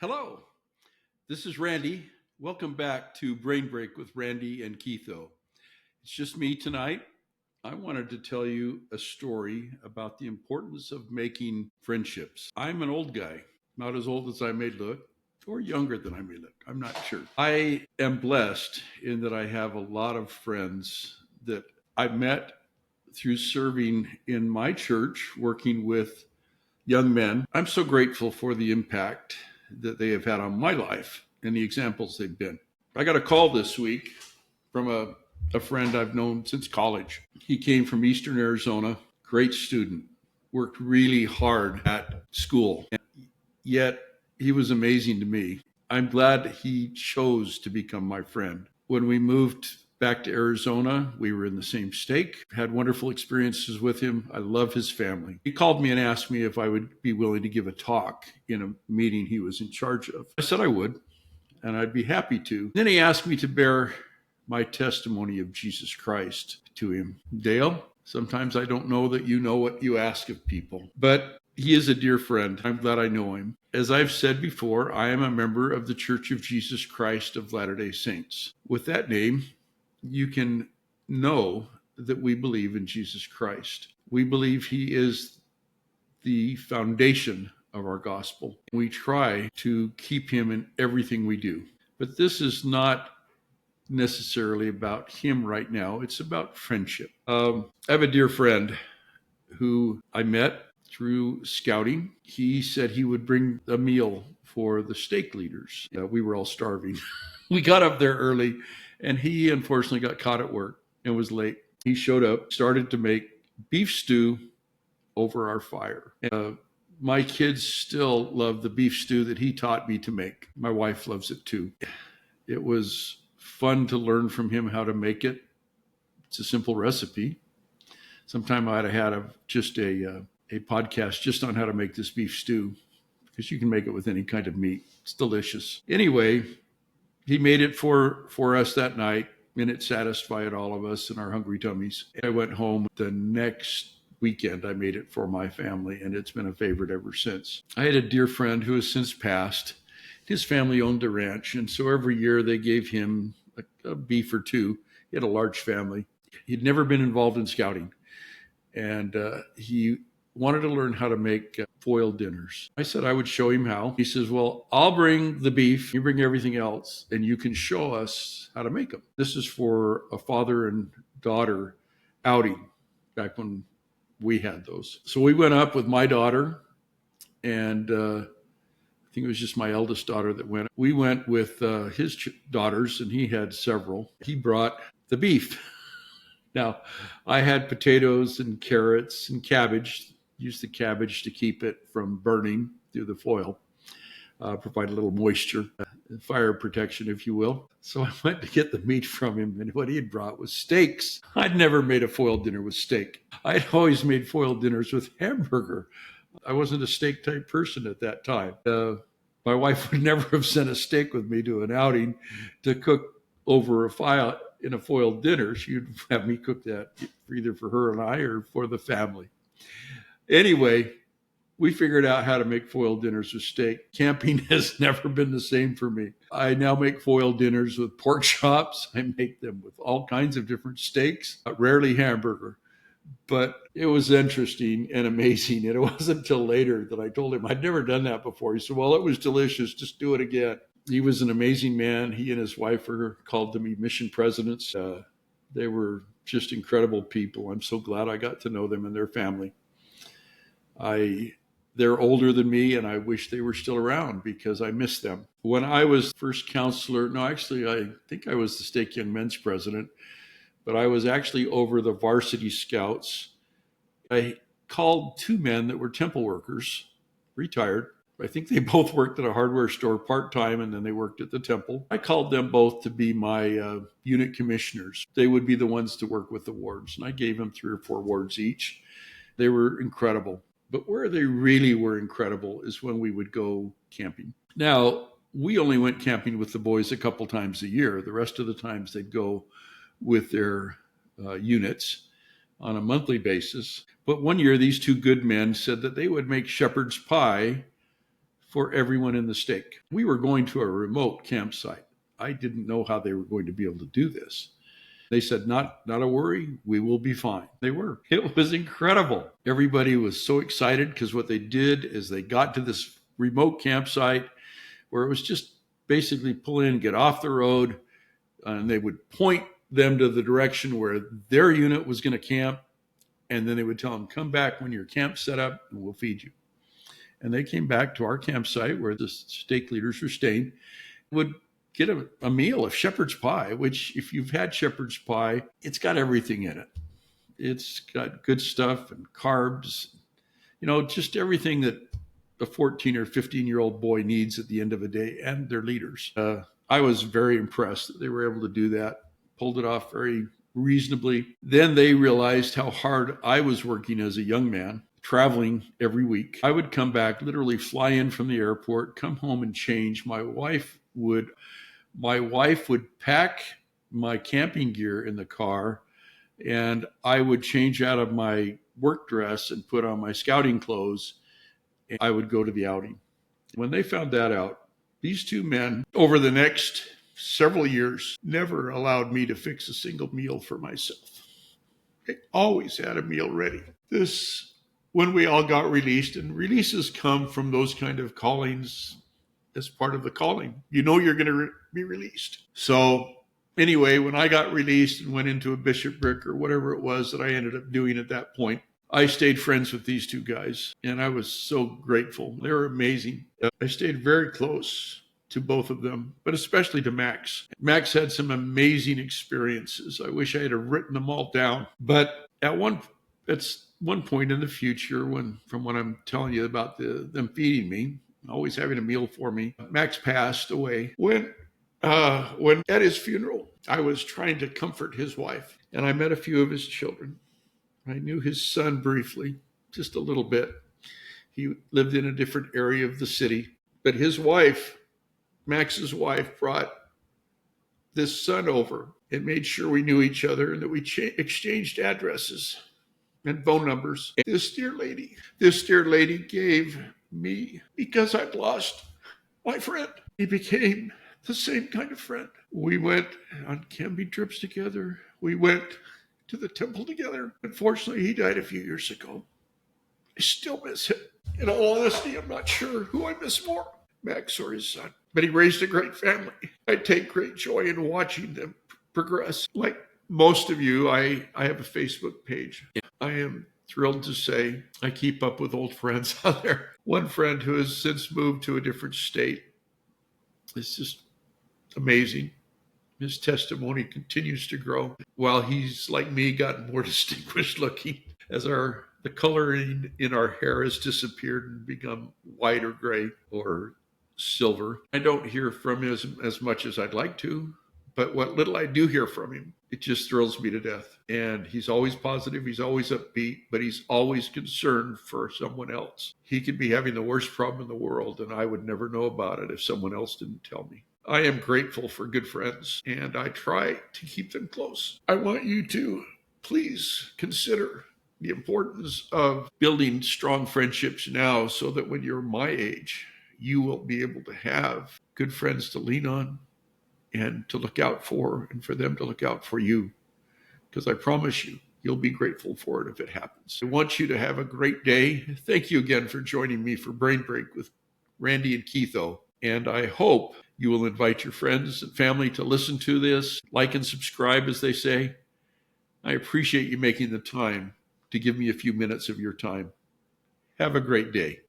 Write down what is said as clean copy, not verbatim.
Hello, this is Randy. Welcome back to Brain Break with Randy and Keitho. It's just me tonight. I wanted to tell you a story about the importance of making friendships. I'm an old guy, not as old as I may look, or younger than I may look. I'm not sure. I am blessed in that I have a lot of friends that I met through serving in my church, working with young men. I'm so grateful for the impact that they have had on my life and the examples they've been. I got a call this week from a friend I've known since college. He came from Eastern Arizona, great student, worked really hard at school, and yet he was amazing to me. I'm glad he chose to become my friend. When we moved back to Arizona, we were in the same state, had wonderful experiences with him. I love his family. He called me and asked me if I would be willing to give a talk in a meeting he was in charge of. I said I would, and I'd be happy to. Then he asked me to bear my testimony of Jesus Christ to him. Dale, sometimes I don't know that you know what you ask of people, but he is a dear friend. I'm glad I know him. As I've said before, I am a member of the Church of Jesus Christ of Latter-day Saints. With that name, you can know that we believe in Jesus Christ. We believe he is the foundation of our gospel. We try to keep him in everything we do. But this is not necessarily about him right now. It's about friendship. I have a dear friend who I met through scouting. He said he would bring a meal for the stake leaders. We were all starving. We got up there early, and he unfortunately got caught at work and was late. He showed up, started to make beef stew over our fire. My kids still love the beef stew that he taught me to make. My wife loves it too. It was fun to learn from him how to make it. It's a simple recipe. Sometime I'd have had just a podcast just on how to make this beef stew, because you can make it with any kind of meat. It's delicious. Anyway, he made it for us that night, and it satisfied all of us and our hungry tummies. I went home the next weekend. I made it for my family, and it's been a favorite ever since. I had a dear friend who has since passed. His family owned a ranch, and so every year they gave him a beef or two. He had a large family. He'd never been involved in scouting, and he wanted to learn how to make foil dinners. I said I would show him how. He says, well, I'll bring the beef, you bring everything else, and you can show us how to make them. This is for a father and daughter outing back when we had those. So we went up with my daughter, and I think it was just my eldest daughter that went. We went with his daughters, and he had several. He brought the beef. Now, I had potatoes and carrots and cabbage. Use the cabbage to keep it from burning through the foil, provide a little moisture, fire protection, if you will. So I went to get the meat from him, and what he had brought was steaks. I'd never made a foil dinner with steak. I'd always made foil dinners with hamburger. I wasn't a steak type person at that time. My wife would never have sent a steak with me to an outing to cook over a fire in a foil dinner. She would have me cook that either for her and I or for the family. Anyway, we figured out how to make foil dinners with steak. Camping has never been the same for me. I now make foil dinners with pork chops. I make them with all kinds of different steaks, rarely hamburger. But it was interesting and amazing. And it wasn't until later that I told him I'd never done that before. He said, well, it was delicious. Just do it again. He was an amazing man. He and his wife were called to me mission presidents. They were just incredible people. I'm so glad I got to know them and their family. They're older than me, and I wish they were still around because I miss them. When I was first counselor, I think I was the Stake Young Men's president, but I was actually over the varsity scouts. I called two men that were temple workers, retired. I think they both worked at a hardware store part-time, and then they worked at the temple. I called them both to be my unit commissioners. They would be the ones to work with the wards, and I gave them 3 or 4 wards each. They were incredible. But where they really were incredible is when we would go camping. Now, we only went camping with the boys a couple times a year. The rest of the times they'd go with their units on a monthly basis. But one year, these two good men said that they would make shepherd's pie for everyone in the stake. We were going to a remote campsite. I didn't know how they were going to be able to do this. They said, not a worry, we will be fine. They were. It was incredible. Everybody was so excited because what they did is they got to this remote campsite where it was just basically pull in, get off the road, and they would point them to the direction where their unit was going to camp. And then they would tell them, come back when your camp's set up and we'll feed you. And they came back to our campsite where the stake leaders were staying, would get a meal of shepherd's pie, which if you've had shepherd's pie, it's got everything in it. It's got good stuff and carbs, just everything that a 14 or 15-year-old boy needs at the end of a day, and their leaders. I was very impressed that they were able to do that, pulled it off very reasonably. Then they realized how hard I was working as a young man, traveling every week. I would come back, literally fly in from the airport, come home and change. My wife would pack my camping gear in the car, and I would change out of my work dress and put on my scouting clothes, and I would go to the outing. When they found that out, these two men, over the next several years, never allowed me to fix a single meal for myself. They always had a meal ready. When we all got released, and releases come from those kind of callings as part of the calling. You're going to be released. So anyway, when I got released and went into a bishopric or whatever it was that I ended up doing at that point, I stayed friends with these two guys, and I was so grateful. They were amazing. I stayed very close to both of them, but especially to Max. Max had some amazing experiences. I wish I had written them all down. But at one point in the future, from what I'm telling you about them feeding me, always having a meal for me, Max passed away. When at his funeral, I was trying to comfort his wife, and I met a few of his children. I knew his son briefly, just a little bit. He lived in a different area of the city, but his wife, Max's wife, brought this son over and made sure we knew each other and that we exchanged addresses and phone numbers. And this dear lady gave me, because I'd lost my friend, he became the same kind of friend. We went on camping trips together. We went to the temple together. Unfortunately, he died a few years ago. I still miss him. In all honesty, I'm not sure who I miss more, Max or his son. But he raised a great family. I take great joy in watching them progress. Like most of you, I have a Facebook page. I am thrilled to say I keep up with old friends out there. One friend who has since moved to a different state. It's just amazing. His testimony continues to grow while he's, like me, gotten more distinguished looking as the coloring in our hair has disappeared and become white or gray or silver. I don't hear from him as much as I'd like to, but what little I do hear from him, it just thrills me to death. And he's always positive, he's always upbeat, but he's always concerned for someone else. He could be having the worst problem in the world, and I would never know about it if someone else didn't tell me. I am grateful for good friends, and I try to keep them close. I want you to please consider the importance of building strong friendships now so that when you're my age, you will be able to have good friends to lean on and to look out for, and for them to look out for you. Because I promise you, you'll be grateful for it if it happens. I want you to have a great day. Thank you again for joining me for Brain Break with Randy and Keitho. And I hope you will invite your friends and family to listen to this, like and subscribe, as they say. I appreciate you making the time to give me a few minutes of your time. Have a great day.